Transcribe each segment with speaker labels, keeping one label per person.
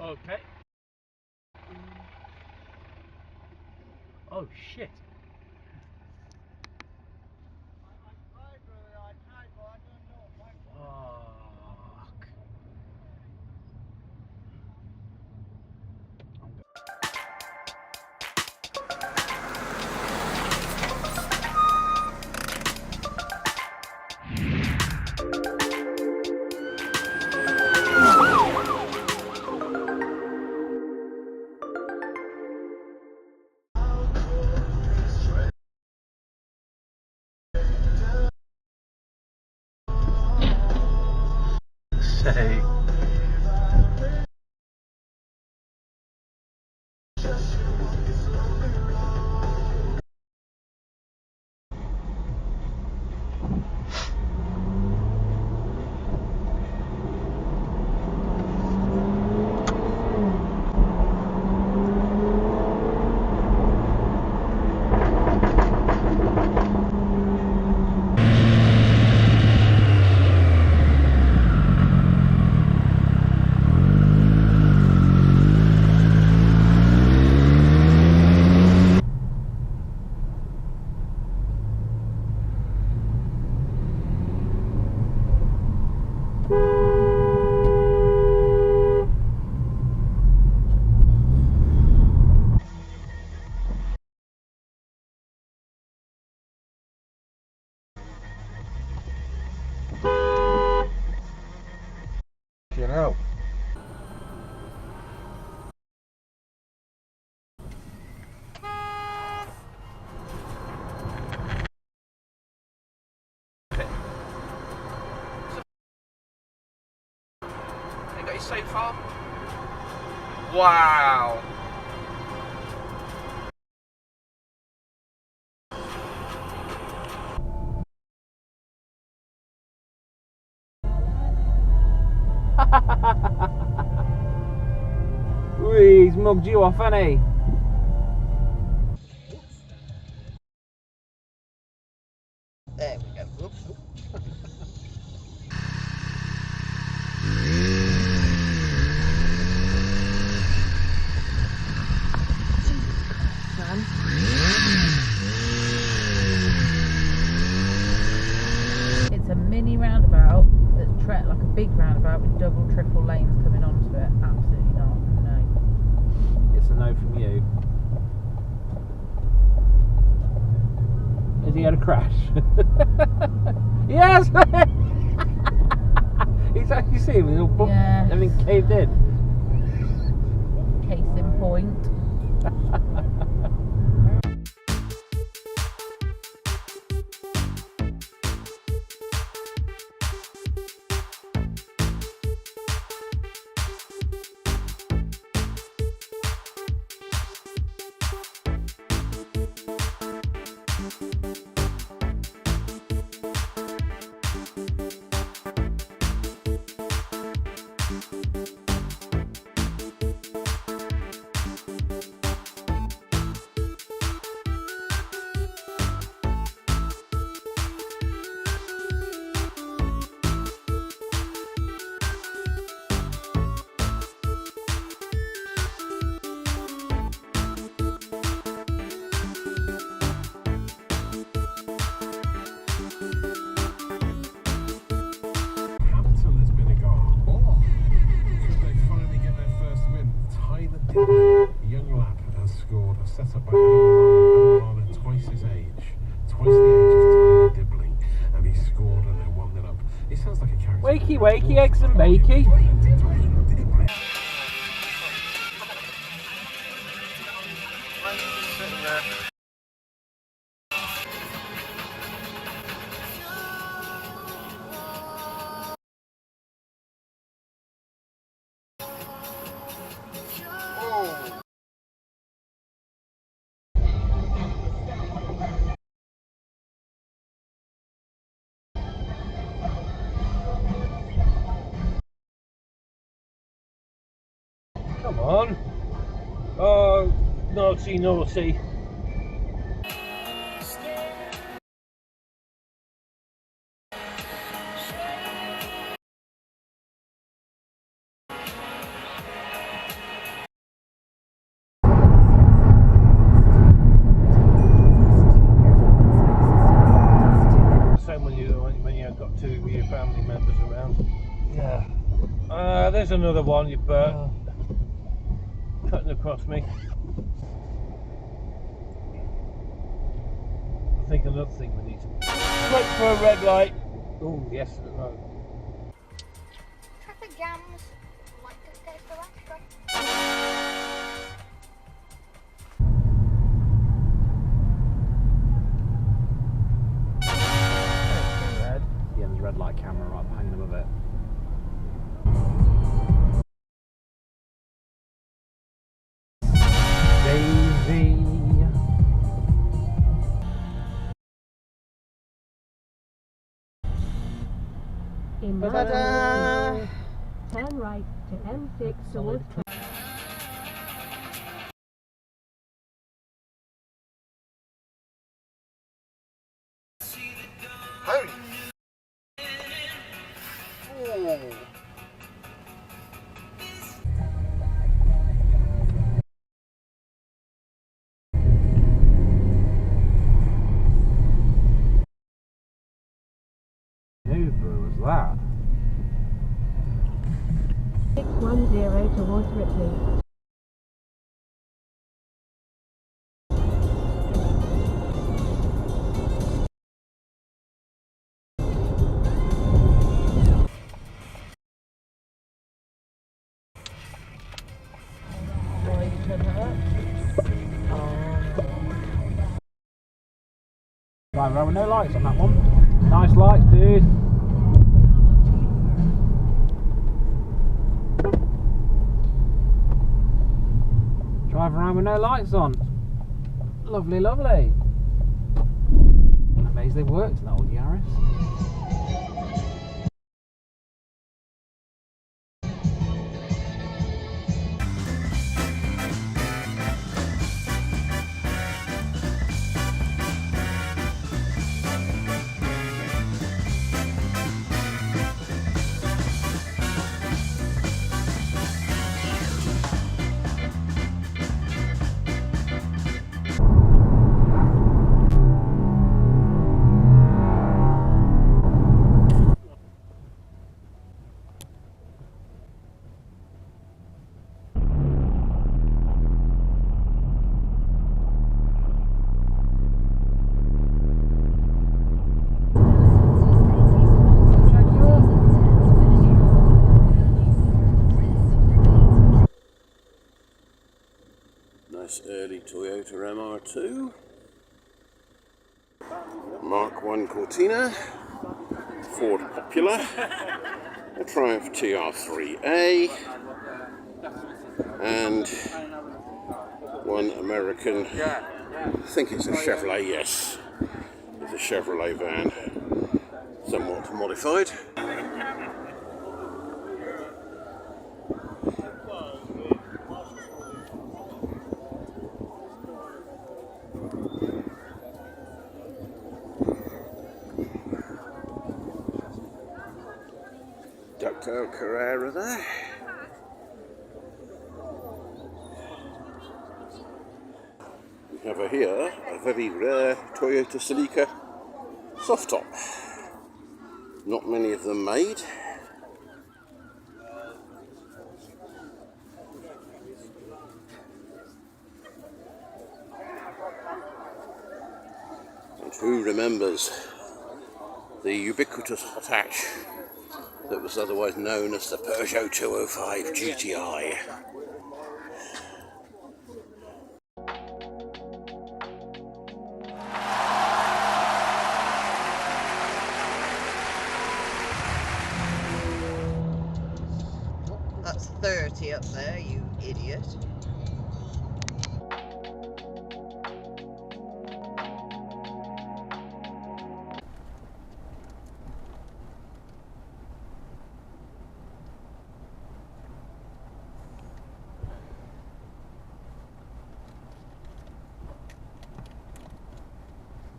Speaker 1: Okay. Oh shit. Fuck. Say. You know.
Speaker 2: They got you so far? Wow.
Speaker 1: He's mugged you off, hasn't he?
Speaker 3: There we go. Oops.
Speaker 4: It's a mini roundabout that's like a big roundabout with double, triple lanes coming onto it. Absolutely not. No.
Speaker 1: It's a no from you. Has he had a crash? Yes! He's actually seen him,
Speaker 4: Yeah.
Speaker 1: everything caved in.
Speaker 4: Case in point.
Speaker 5: Young lad has scored a setup by Adam twice his age, twice the age of Tyler Dibbling, and he scored and then 1-0 up. It sounds like a character.
Speaker 1: Wakey, wakey, eggs and bakey. Come on. Oh, naughty, naughty. there's another one you've cutting across me. I think another thing we need to wait for a red light. Oh yes, no.
Speaker 6: Traffic jams. Like to take the last one.
Speaker 4: Red.
Speaker 7: Yeah, there's a red light camera right hanging above it. Daisy.
Speaker 3: Ta-da!
Speaker 8: Turn right to M6 towards
Speaker 3: Holy. Oh.
Speaker 7: Who was that?
Speaker 8: 610 towards Ripley.
Speaker 7: Right, Rowan, no lights on that one. Nice lights, dude. Drive around with no lights on. Lovely, lovely. I'm amazed they worked in that old Yaris.
Speaker 5: Nice early Toyota MR2. Mark 1 Cortina. Ford Popular. A Triumph TR3A. And one American, I think it's a Chevrolet, yes. It's a Chevrolet van, somewhat modified. Ductile Carrera there. We have here a very rare Toyota Celica soft top. Not many of them made. And who remembers the ubiquitous hot hatch that was otherwise known as the Peugeot 205 GTI?
Speaker 3: That's 30 up there, you idiot.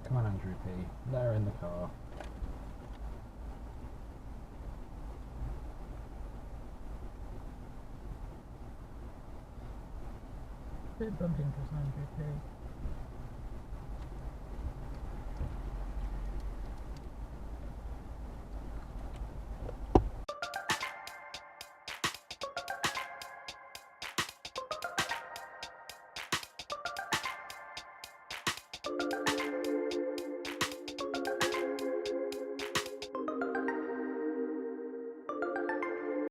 Speaker 7: Come on, Andrew P. They're in the car.
Speaker 4: Don't bump into us, Andrew, please.